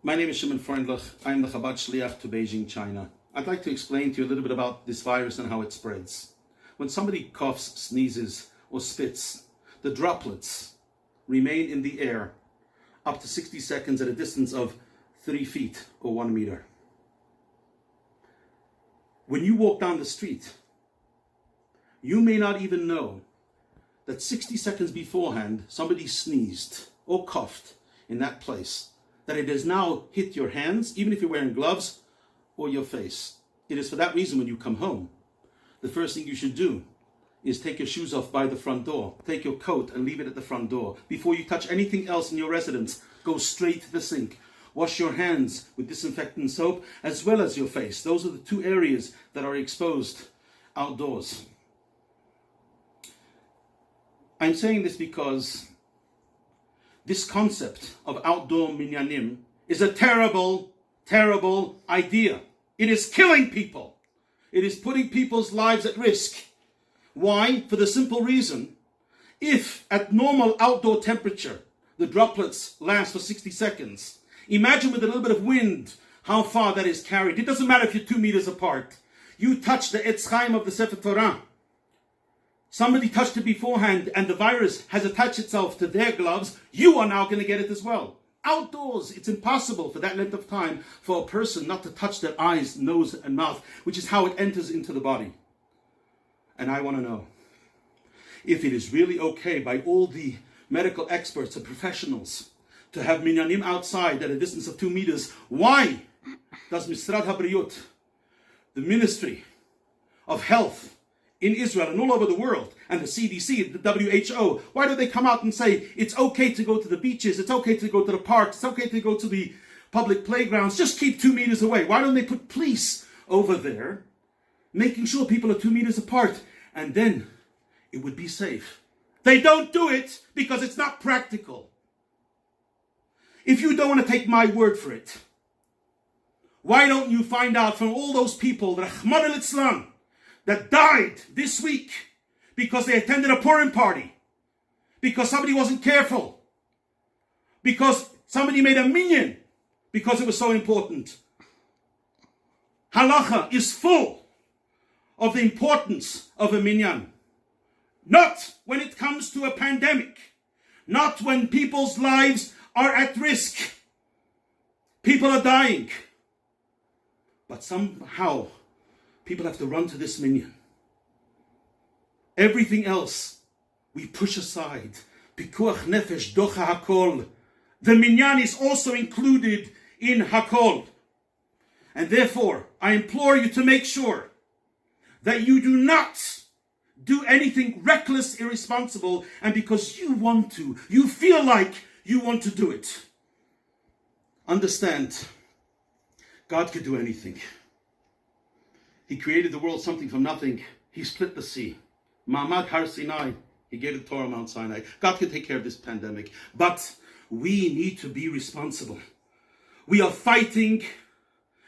My name is Shimon Pfreundlich. I am the Chabad Shliach to Beijing, China. I'd like to explain to you a little bit about this virus and how it spreads. When somebody coughs, sneezes, or spits, the droplets remain in the air up to 60 seconds at a distance of 3 feet or 1 meter. When you walk down the street, you may not even know that 60 seconds beforehand somebody sneezed or coughed in that place, that it has now hit your hands, even if you're wearing gloves, or your face. It is for that reason when you come home, the first thing you should do is take your shoes off by the front door. Take your coat and leave it at the front door. Before you touch anything else in your residence, go straight to the sink. Wash your hands with disinfectant soap as well as your face. Those are the two areas that are exposed outdoors. I'm saying this because this concept of outdoor minyanim is a terrible, terrible idea. It is killing people. It is putting people's lives at risk. Why? For the simple reason, if at normal outdoor temperature, the droplets last for 60 seconds, imagine with a little bit of wind how far that is carried. It doesn't matter if you're 2 meters apart. You touch the Etz Chaim of the Sefer Torah. Somebody touched it beforehand and the virus has attached itself to their gloves. You are now going to get it as well. Outdoors, it's impossible for that length of time for a person not to touch their eyes, nose, and mouth, which is how it enters into the body. And I want to know if it is really okay by all the medical experts and professionals to have minyanim outside at a distance of 2 meters. Why does Misrad HaBriyut, the Ministry of Health in Israel and all over the world, and the CDC, the WHO, why do they come out and say it's okay to go to the beaches, it's okay to go to the parks, it's okay to go to the public playgrounds, just keep 2 meters away? Why don't they put police over there making sure people are 2 meters apart, and then it would be safe? They don't do it because it's not practical. If you don't want to take my word for it, why don't you find out from all those people, the Rahman al-Islam, that died this week because they attended a Purim party, because somebody wasn't careful, because somebody made a minyan, because it was so important. Halacha is full of the importance of a minyan. Not when it comes to a pandemic, not when people's lives are at risk. People are dying. But somehow, people have to run to this minyan. Everything else, we push aside. Pikuach nefesh docha hakol. The minyan is also included in hakol. And therefore, I implore you to make sure that you do not do anything reckless, irresponsible, and because you want to, you feel like you want to do it. Understand, God could do anything. He created the world something from nothing. He split the sea. Ma'amad Har Sinai. He gave the Torah Mount Sinai. God could take care of this pandemic. But we need to be responsible. We are fighting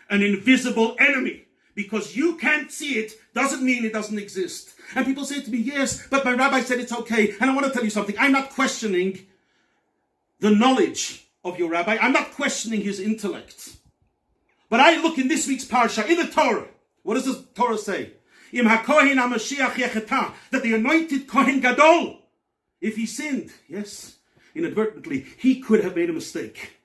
an invisible enemy. Because you can't see it doesn't mean it doesn't exist. And people say to me, yes, but my rabbi said it's okay. And I want to tell you something. I'm not questioning the knowledge of your rabbi. I'm not questioning his intellect. But I look in this week's parsha, in the Torah. What does the Torah say? Im hakohen HaMashiach yecheta, that the anointed Kohen Gadol, if he sinned, yes, inadvertently, he could have made a mistake.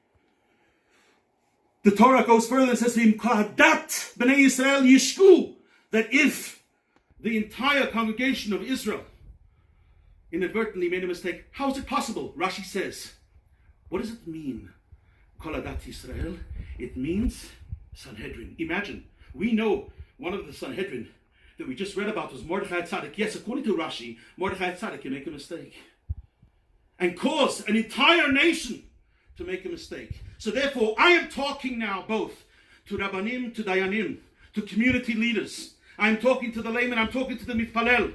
The Torah goes further and says to him, Kaladat b'nei Yisrael yishku, that if the entire congregation of Israel inadvertently made a mistake, how is it possible? Rashi says, what does it mean? Kaladat Yisrael, it means Sanhedrin. Imagine, we know one of the Sanhedrin that we just read about was Mordechai Tzaddik. Yes, according to Rashi, Mordechai Tzaddik can make a mistake and cause an entire nation to make a mistake. So therefore, I am talking now both to Rabbanim, to Dayanim, to community leaders. I'm talking to the layman, I'm talking to the Mitpalel.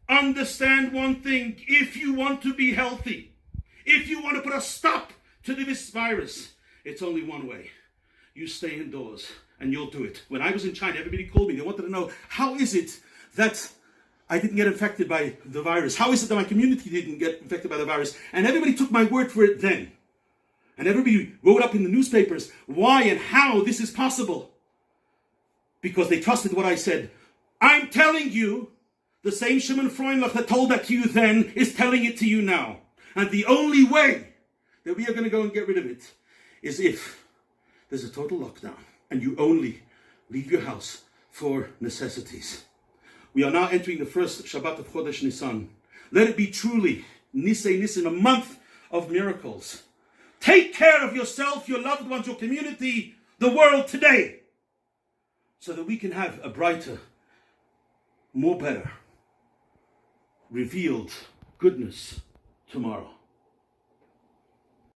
Understand one thing, if you want to be healthy, if you want to put a stop to this virus, it's only one way. You stay indoors and you'll do it. When I was in China, everybody called me. They wanted to know, how is it that I didn't get infected by the virus? How is it that my community didn't get infected by the virus? And everybody took my word for it then. And everybody wrote up in the newspapers why and how this is possible. Because they trusted what I said. I'm telling you, the same Shimon Prondelech that told that to you then is telling it to you now. And the only way that we are going to go and get rid of it is if there's a total lockdown and you only leave your house for necessities. We are now entering the first Shabbat of Chodesh Nisan. Let it be truly Nisei Nisan, a month of miracles. Take care of yourself, your loved ones, your community, the world today, so that we can have a brighter, more better, revealed goodness tomorrow.